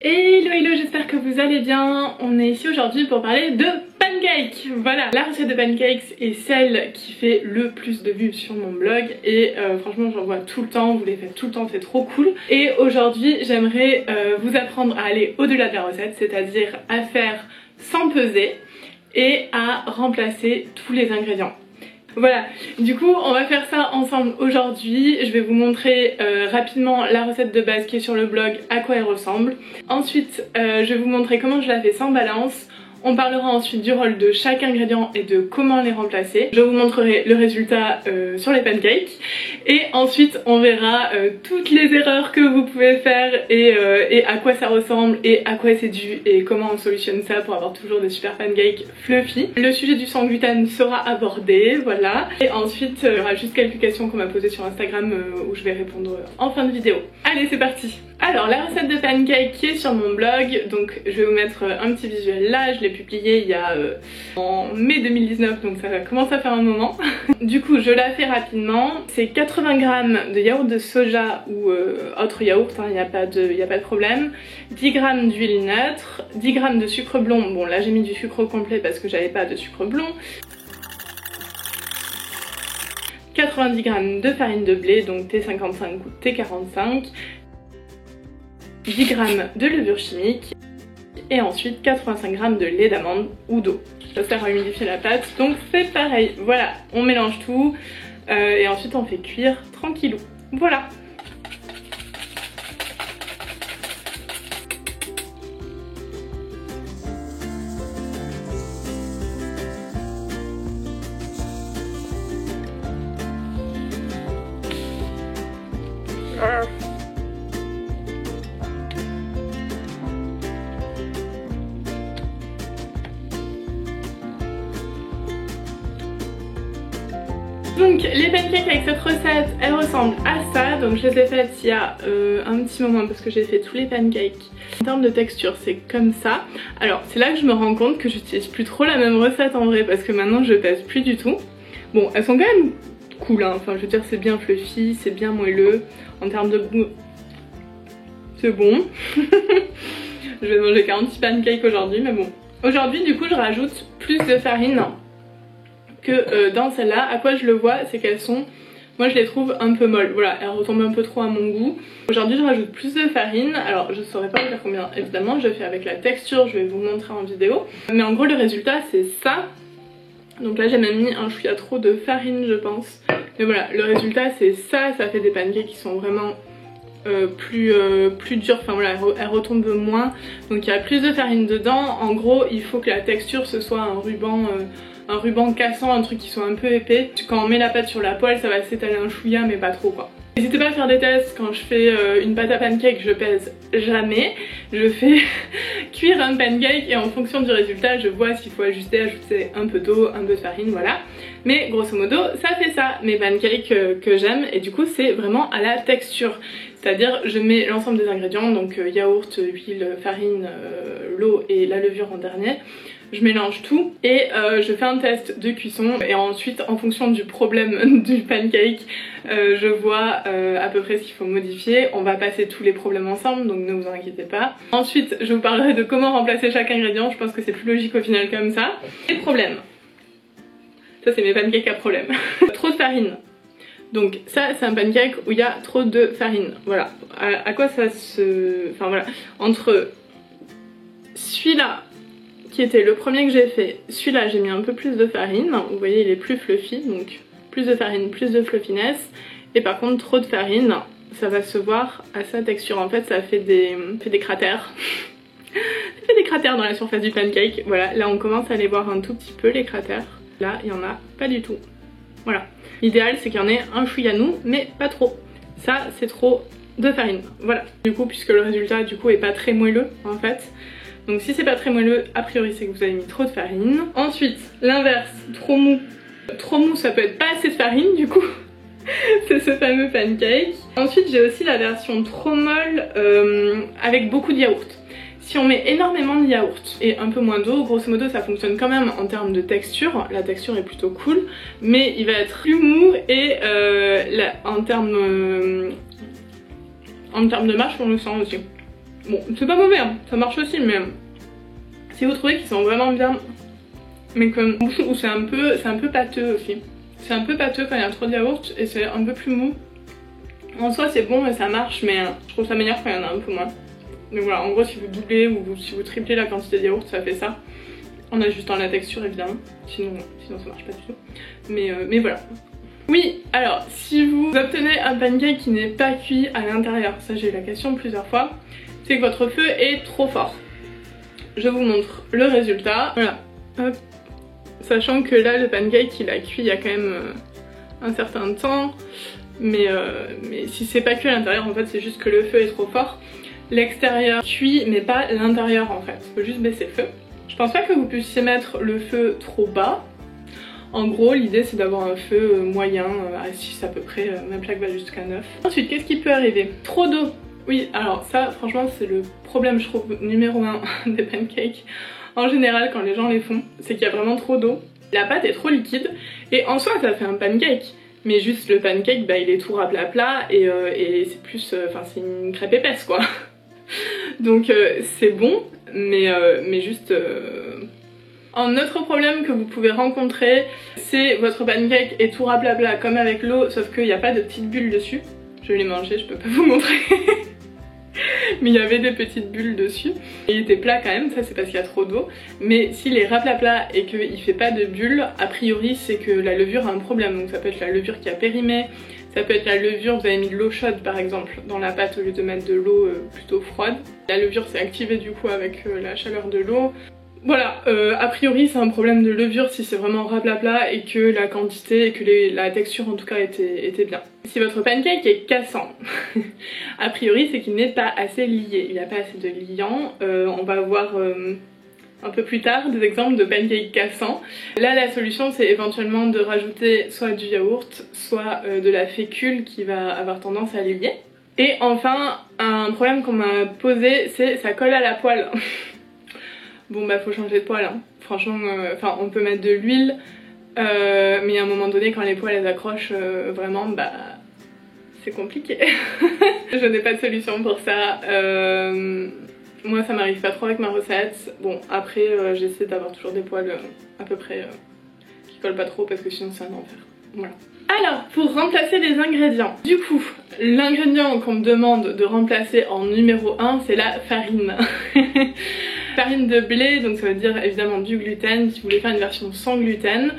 Hello hello, j'espère que vous allez bien. On est ici aujourd'hui pour parler de pancakes. Voilà, la recette de pancakes est celle qui fait le plus de vues sur mon blog et franchement j'en vois tout le temps, vous les faites tout le temps, c'est trop cool. Et aujourd'hui j'aimerais vous apprendre à aller au-delà de la recette, c'est-à-dire à faire sans peser et à remplacer tous les ingrédients. Voilà, du coup on va faire ça ensemble aujourd'hui. Je vais vous montrer rapidement la recette de base qui est sur le blog, à quoi elle ressemble. Ensuite je vais vous montrer comment je la fais sans balance. On parlera ensuite du rôle de chaque ingrédient et de comment les remplacer. Je vous montrerai le résultat sur les pancakes. Et ensuite on verra toutes les erreurs que vous pouvez faire et à quoi ça ressemble et à quoi c'est dû et comment on solutionne ça pour avoir toujours des super pancakes fluffy. Le sujet du sans gluten sera abordé, voilà. Et ensuite il y aura juste quelques questions qu'on m'a posées sur Instagram où je vais répondre en fin de vidéo. Allez, c'est parti! Alors la recette de pancakes qui est sur mon blog, donc je vais vous mettre un petit visuel là, je l'ai publié il y a en mai 2019, donc ça commence à faire un moment. Du coup je la fais rapidement, c'est 80 g de yaourt de soja ou autre yaourt, il n'y a pas de problème, 10 g d'huile neutre, 10 g de sucre blond, bon là j'ai mis du sucre au complet parce que j'avais pas de sucre blond, 90 g de farine de blé, donc T55 ou T45, 10 g de levure chimique et ensuite 85 g de lait d'amande ou d'eau. Ça sert à humidifier la pâte, donc faites pareil. Voilà, on mélange tout et ensuite on fait cuire tranquillou. Voilà. Donc les pancakes avec cette recette, elles ressemblent à ça. Donc je les ai faites il y a un petit moment parce que j'ai fait tous les pancakes. En termes de texture c'est comme ça. Alors c'est là que je me rends compte que j'utilise plus trop la même recette en vrai parce que maintenant je pèse plus du tout. Bon, elles sont quand même cool hein, enfin je veux dire c'est bien fluffy, c'est bien moelleux. En termes de goût c'est bon. Je vais manger 46 pancakes aujourd'hui mais bon. Aujourd'hui du coup je rajoute plus de farine que dans celle-là. À quoi je le vois, c'est qu'elles sont, moi je les trouve un peu molles, voilà, elles retombent un peu trop à mon goût. Aujourd'hui je rajoute plus de farine, alors je saurais pas vous dire combien évidemment, je fais avec la texture, je vais vous montrer en vidéo. Mais en gros le résultat c'est ça. Donc là j'ai même mis un chouïa trop de farine je pense. Mais voilà, le résultat c'est ça, ça fait des pancakes qui sont vraiment plus dures, enfin voilà, elles retombent moins. Donc il y a plus de farine dedans, en gros il faut que la texture ce soit un ruban cassant, un truc qui soit un peu épais. Quand on met la pâte sur la poêle ça va s'étaler un chouïa mais pas trop quoi. N'hésitez pas à faire des tests, quand je fais une pâte à pancake je pèse jamais. Je fais cuire un pancake et en fonction du résultat je vois s'il faut ajuster, ajouter un peu d'eau, un peu de farine, voilà. Mais grosso modo ça fait ça, mes pancakes que j'aime, et du coup c'est vraiment à la texture. C'est-à-dire je mets l'ensemble des ingrédients, donc yaourt, huile, farine, l'eau et la levure en dernier. Je mélange tout et je fais un test de cuisson et ensuite en fonction du problème du pancake je vois à peu près ce qu'il faut modifier. On va passer tous les problèmes ensemble donc ne vous inquiétez pas. Ensuite je vous parlerai de comment remplacer chaque ingrédient, je pense que c'est plus logique au final comme ça. Les problèmes, ça c'est mes pancakes à problème. Trop de farine. Donc ça c'est un pancake où il y a trop de farine, voilà. À quoi ça se... Enfin voilà, entre celui-là qui était le premier que j'ai fait, celui-là j'ai mis un peu plus de farine, vous voyez il est plus fluffy, donc plus de farine, plus de fluffiness, et par contre trop de farine, ça va se voir à sa texture, en fait ça fait des cratères. Ça fait des cratères dans la surface du pancake, voilà, là on commence à les voir un tout petit peu les cratères, là il n'y en a pas du tout, voilà. L'idéal c'est qu'il y en ait un chouïa nous, mais pas trop, ça c'est trop de farine, voilà. Du coup puisque le résultat du coup est pas très moelleux en fait, donc si c'est pas très moelleux, a priori c'est que vous avez mis trop de farine. Ensuite, l'inverse, trop mou. Trop mou ça peut être pas assez de farine du coup. C'est ce fameux pancake. Ensuite j'ai aussi la version trop molle avec beaucoup de yaourt. Si on met énormément de yaourt et un peu moins d'eau, grosso modo ça fonctionne quand même en termes de texture. La texture est plutôt cool, mais il va être plus mou et en termes de marche on le sent aussi. Bon, c'est pas mauvais, hein, ça marche aussi, mais si vous trouvez qu'ils sont vraiment bien, mais comme où c'est un peu pâteux aussi. C'est un peu pâteux quand il y a trop de yaourt et c'est un peu plus mou. En soi c'est bon et ça marche, mais je trouve ça meilleur quand il y en a un peu moins. Donc voilà, en gros si vous doublez ou si vous triplez la quantité de yaourt, ça fait ça. En ajustant la texture évidemment, sinon ça marche pas du tout. Mais voilà. Oui, alors si vous obtenez un pancake qui n'est pas cuit à l'intérieur, ça j'ai eu la question plusieurs fois, c'est que votre feu est trop fort. Je vous montre le résultat. Voilà, hop. Sachant que là le pancake il a cuit il y a quand même un certain temps, mais si c'est pas cuit à l'intérieur en fait c'est juste que le feu est trop fort. L'extérieur cuit mais pas l'intérieur en fait, il faut juste baisser le feu. Je pense pas que vous puissiez mettre le feu trop bas. En gros l'idée c'est d'avoir un feu moyen à 6 à peu près, ma plaque va jusqu'à 9. Ensuite qu'est-ce qui peut arriver? Trop d'eau. Oui alors ça franchement c'est le problème je trouve numéro 1 des pancakes. En général quand les gens les font, c'est qu'il y a vraiment trop d'eau. La pâte est trop liquide et en soi ça fait un pancake. Mais juste le pancake bah, il est tout raplapla et c'est plus, enfin c'est une crêpe épaisse quoi. Donc c'est bon mais juste... Un autre problème que vous pouvez rencontrer, c'est votre pancake est tout raplapla comme avec l'eau, sauf qu'il n'y a pas de petites bulles dessus. Je l'ai mangé, je peux pas vous montrer. Mais il y avait des petites bulles dessus. Il était plat quand même, ça c'est parce qu'il y a trop d'eau. Mais s'il est raplapla et qu'il fait pas de bulles, a priori c'est que la levure a un problème. Donc ça peut être la levure qui a périmé, ça peut être la levure, vous avez mis de l'eau chaude par exemple dans la pâte au lieu de mettre de l'eau plutôt froide. La levure s'est activée du coup avec la chaleur de l'eau. Voilà, a priori c'est un problème de levure si c'est vraiment raplapla et que la quantité et que la texture en tout cas était bien. Si votre pancake est cassant, a priori c'est qu'il n'est pas assez lié, il n'y a pas assez de liant. On va voir un peu plus tard des exemples de pancakes cassants. Là la solution c'est éventuellement de rajouter soit du yaourt, soit de la fécule qui va avoir tendance à les lier. Et enfin un problème qu'on m'a posé c'est ça colle à la poêle. Bon bah faut changer de poêle hein. Franchement, enfin on peut mettre de l'huile, mais à un moment donné quand les poêles elles accrochent vraiment bah c'est compliqué. Je n'ai pas de solution pour ça. Moi ça m'arrive pas trop avec ma recette. Bon après j'essaie d'avoir toujours des poêles à peu près qui collent pas trop parce que sinon c'est un enfer. Voilà. Alors pour remplacer les ingrédients, du coup l'ingrédient qu'on me demande de remplacer en numéro 1 c'est la farine. Farine de blé, donc ça veut dire évidemment du gluten. Si vous voulez faire une version sans gluten,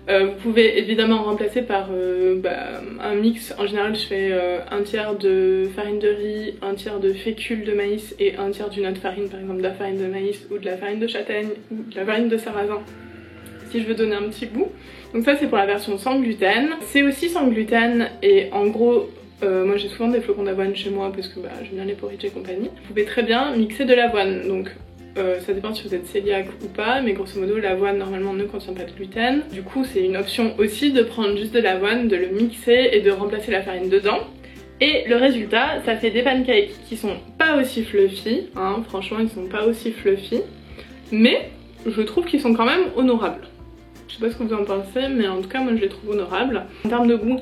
vous pouvez évidemment remplacer par un mix. En général je fais un tiers de farine de riz, un tiers de fécule de maïs et un tiers d'une autre farine, par exemple de la farine de maïs ou de la farine de châtaigne ou de la farine de sarrasin si je veux donner un petit goût. Donc ça c'est pour la version sans gluten. C'est aussi sans gluten et en gros moi j'ai souvent des flocons d'avoine chez moi parce que j'aime bien les porridge et compagnie. Vous pouvez très bien mixer de l'avoine, donc ça dépend si vous êtes cœliaque ou pas, mais grosso modo l'avoine normalement ne contient pas de gluten. Du coup c'est une option aussi de prendre juste de l'avoine, de le mixer et de remplacer la farine dedans. Et le résultat, ça fait des pancakes qui sont pas aussi fluffy, hein, franchement ils sont pas aussi fluffy, mais je trouve qu'ils sont quand même honorables. Je sais pas ce que vous en pensez, mais en tout cas moi je les trouve honorables. En termes de goût,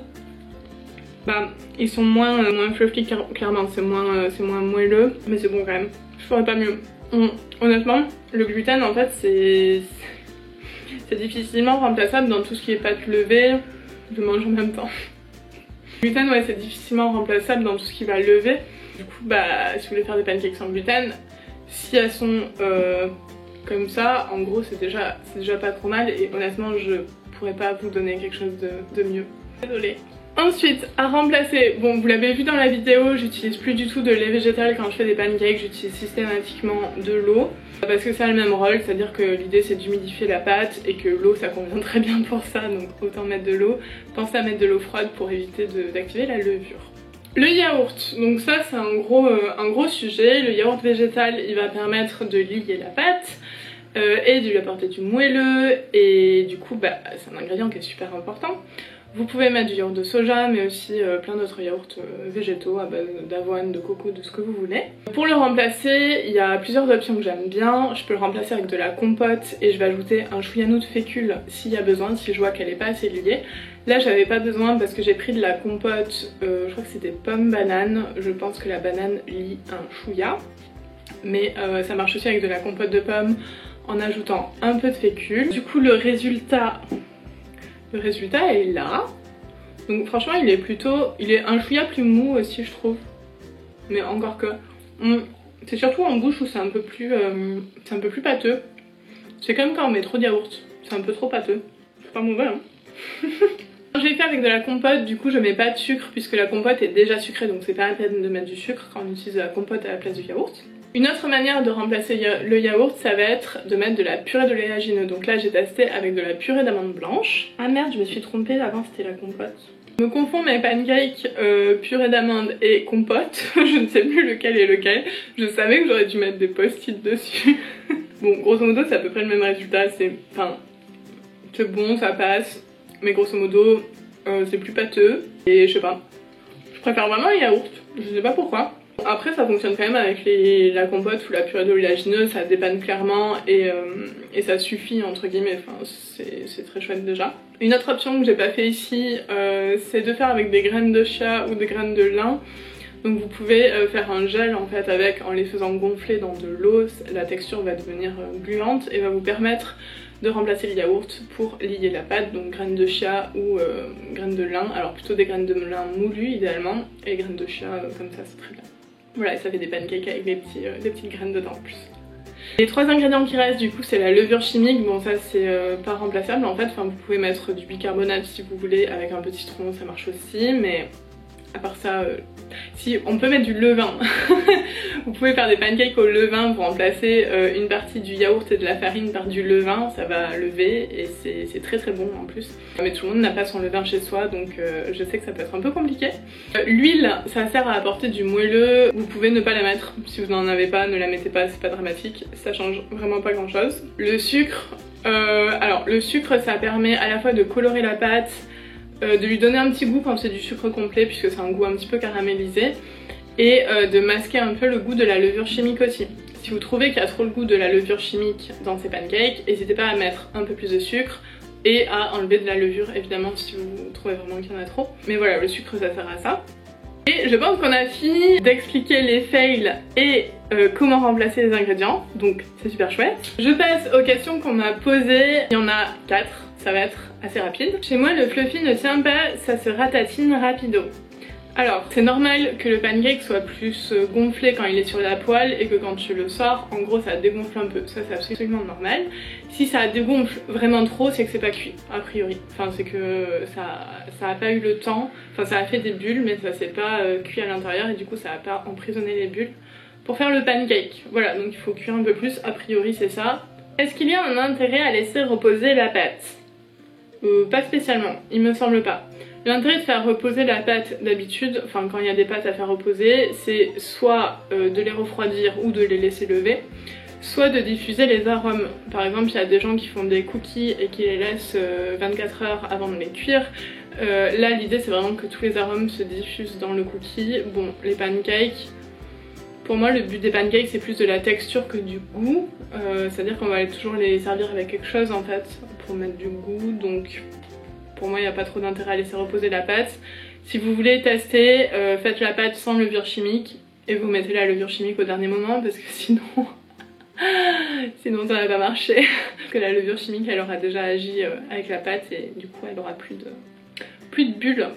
ils sont moins fluffy clairement, c'est moins moelleux, mais c'est bon quand même, je ferais pas mieux. Honnêtement, le gluten en fait c'est difficilement remplaçable dans tout ce qui est pâte levée, je mange en même temps. Le gluten ouais c'est difficilement remplaçable dans tout ce qui va lever. Du coup si vous voulez faire des pancakes sans gluten, si elles sont comme ça, en gros c'est déjà pas trop mal et honnêtement je pourrais pas vous donner quelque chose de mieux. Désolée. Ensuite, à remplacer, bon vous l'avez vu dans la vidéo, j'utilise plus du tout de lait végétal quand je fais des pancakes, j'utilise systématiquement de l'eau. Parce que ça a le même rôle, c'est-à-dire que l'idée c'est d'humidifier la pâte et que l'eau ça convient très bien pour ça, donc autant mettre de l'eau. Pensez à mettre de l'eau froide pour éviter d'activer la levure. Le yaourt, donc ça c'est un gros sujet. Le yaourt végétal il va permettre de lier la pâte et de lui apporter du moelleux et du coup c'est un ingrédient qui est super important. Vous pouvez mettre du yaourt de soja mais aussi plein d'autres yaourts végétaux à base d'avoine, de coco, de ce que vous voulez. Pour le remplacer, il y a plusieurs options que j'aime bien. Je peux le remplacer avec de la compote et je vais ajouter un chouianou de fécule s'il y a besoin, si je vois qu'elle n'est pas assez liée. Là j'avais pas besoin parce que j'ai pris de la compote, je crois que c'était pomme banane, je pense que la banane lie un chouïa. mais ça marche aussi avec de la compote de pommes en ajoutant un peu de fécule. Du coup le résultat est là. Donc franchement il est un chouïa plus mou aussi je trouve. Mais encore que c'est surtout en bouche où c'est un peu plus pâteux. C'est comme quand on met trop de yaourt, c'est un peu trop pâteux. C'est pas mauvais hein. Je l'ai fait avec de la compote, du coup je mets pas de sucre puisque la compote est déjà sucrée, donc c'est pas la peine de mettre du sucre quand on utilise de la compote à la place du yaourt. Une autre manière de remplacer le yaourt, ça va être de mettre de la purée d'oléagineux. Donc là j'ai testé avec de la purée d'amande blanche. Ah merde, je me suis trompée, avant c'était la compote. Je me confonds mes pancakes purée d'amande et compote. Je ne sais plus lequel est lequel. Je savais que j'aurais dû mettre des post-it dessus. Bon, grosso modo c'est à peu près le même résultat, c'est bon, ça passe. Mais grosso modo c'est plus pâteux. Et je sais pas, je préfère vraiment le yaourt, je sais pas pourquoi. Après ça fonctionne quand même avec la compote ou la purée d'oléagineux, ça dépanne clairement et ça suffit entre guillemets, enfin c'est très chouette déjà. Une autre option que j'ai pas fait ici, c'est de faire avec des graines de chia ou des graines de lin. Donc vous pouvez faire un gel en fait avec, en les faisant gonfler dans de l'eau, la texture va devenir gluante et va vous permettre de remplacer le yaourt pour lier la pâte, donc graines de chia ou graines de lin, alors plutôt des graines de lin moulues idéalement, et graines de chia comme ça c'est très bien. Voilà, ça fait des pancakes avec des petites graines dedans en plus. Les trois ingrédients qui restent du coup c'est la levure chimique, bon ça c'est pas remplaçable en fait, enfin vous pouvez mettre du bicarbonate si vous voulez, avec un peu de citron ça marche aussi, mais à part ça, si on peut mettre du levain, vous pouvez faire des pancakes au levain pour remplacer une partie du yaourt et de la farine par du levain, ça va lever et c'est très très bon en plus. Mais tout le monde n'a pas son levain chez soi donc je sais que ça peut être un peu compliqué. L'huile, ça sert à apporter du moelleux, vous pouvez ne pas la mettre, si vous n'en avez pas, ne la mettez pas, c'est pas dramatique, ça change vraiment pas grand chose. Le sucre, alors le sucre ça permet à la fois de colorer la pâte, de lui donner un petit goût quand c'est du sucre complet puisque c'est un goût un petit peu caramélisé et de masquer un peu le goût de la levure chimique aussi. Si vous trouvez qu'il y a trop le goût de la levure chimique dans ces pancakes, n'hésitez pas à mettre un peu plus de sucre et à enlever de la levure évidemment si vous trouvez vraiment qu'il y en a trop. Mais voilà, le sucre ça sert à ça. Et je pense qu'on a fini d'expliquer les fails et comment remplacer les ingrédients, donc c'est super chouette. Je passe aux questions qu'on m'a posées, il y en a 4. Ça va être assez rapide. Chez moi le fluffy ne tient pas, ça se ratatine rapido. Alors c'est normal que le pancake soit plus gonflé quand il est sur la poêle et que quand tu le sors en gros ça dégonfle un peu, ça c'est absolument normal. Si ça dégonfle vraiment trop c'est que c'est pas cuit a priori, enfin c'est que ça a pas eu le temps, enfin ça a fait des bulles mais ça s'est pas cuit à l'intérieur et du coup ça a pas emprisonné les bulles pour faire le pancake. Voilà, donc il faut cuire un peu plus, a priori c'est ça. Est-ce qu'il y a un intérêt à laisser reposer la pâte ? Pas spécialement, il me semble pas. L'intérêt de faire reposer la pâte d'habitude, enfin quand il y a des pâtes à faire reposer, c'est soit de les refroidir ou de les laisser lever, soit de diffuser les arômes. Par exemple, il y a des gens qui font des cookies et qui les laissent 24 heures avant de les cuire. Là l'idée c'est vraiment que tous les arômes se diffusent dans le cookie. Bon, les pancakes, pour moi le but des pancakes c'est plus de la texture que du goût, c'est à dire qu'on va toujours les servir avec quelque chose en fait pour mettre du goût, donc pour moi il n'y a pas trop d'intérêt à laisser reposer la pâte. Si vous voulez tester, faites la pâte sans levure chimique et vous mettez la levure chimique au dernier moment parce que sinon ça va pas marcher. Parce que la levure chimique elle aura déjà agi avec la pâte et du coup elle aura plus de bulles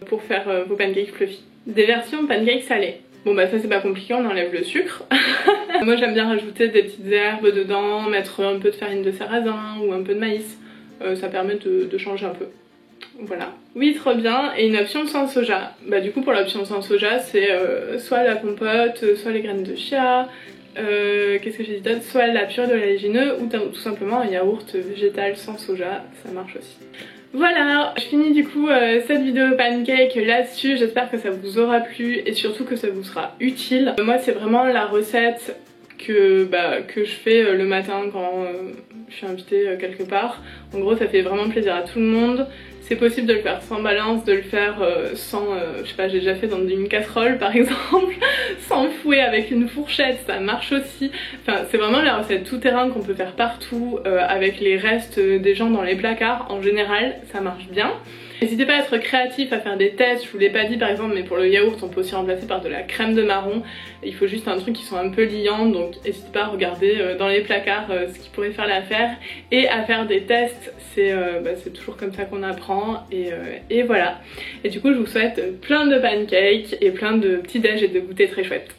pour faire vos pancakes fluffy. Des versions pancakes salés. Bon bah ça c'est pas compliqué, on enlève le sucre. Moi j'aime bien rajouter des petites herbes dedans, mettre un peu de farine de sarrasin ou un peu de maïs. Ça permet de changer un peu. Voilà. Oui, trop bien. Et une option sans soja. Bah du coup pour l'option sans soja c'est soit la compote, soit les graines de chia, qu'est-ce que j'ai dit d'autre, soit la purée d'oléagineux ou tout simplement un yaourt végétal sans soja, ça marche aussi. Voilà, je finis du coup cette vidéo pancake là-dessus, j'espère que ça vous aura plu et surtout que ça vous sera utile. Moi c'est vraiment la recette que je fais le matin quand je suis invitée quelque part. En gros ça fait vraiment plaisir à tout le monde, C'est possible de le faire sans balance, de le faire sans, je sais pas, j'ai déjà fait dans une casserole par exemple, sans fouet avec une fourchette, ça marche aussi. Enfin, c'est vraiment la recette tout terrain qu'on peut faire partout avec les restes des gens dans les placards. En général, ça marche bien. N'hésitez pas à être créatif, à faire des tests, je vous l'ai pas dit par exemple, mais pour le yaourt on peut aussi remplacer par de la crème de marron. Il faut juste un truc qui soit un peu liant, donc n'hésitez pas à regarder dans les placards ce qui pourrait faire l'affaire et à faire des tests, c'est toujours comme ça qu'on apprend et voilà. Et du coup je vous souhaite plein de pancakes et plein de petits déj et de goûters très chouettes.